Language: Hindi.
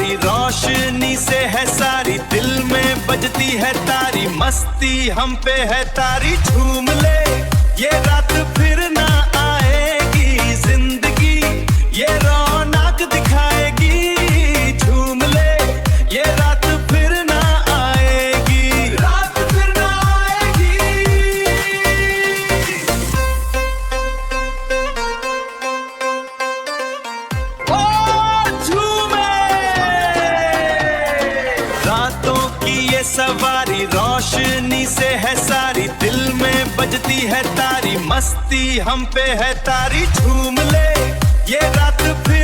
सवारी रोशनी से है सारी, दिल में बजती है तारी, मस्ती हम पे है तारी। झूम ले ये रात फिर ना आएगी, जिंदगी ये रौनक दिखाएगी। झूम ले ये रात फिर ना आएगी, रात फिर ना आएगी। ओ झूमे रातों की ये सवारी रोशनी से है सारी, दिल में बजती है तारी, मस्ती हम पे है तारी। झूम ले ये रात फिर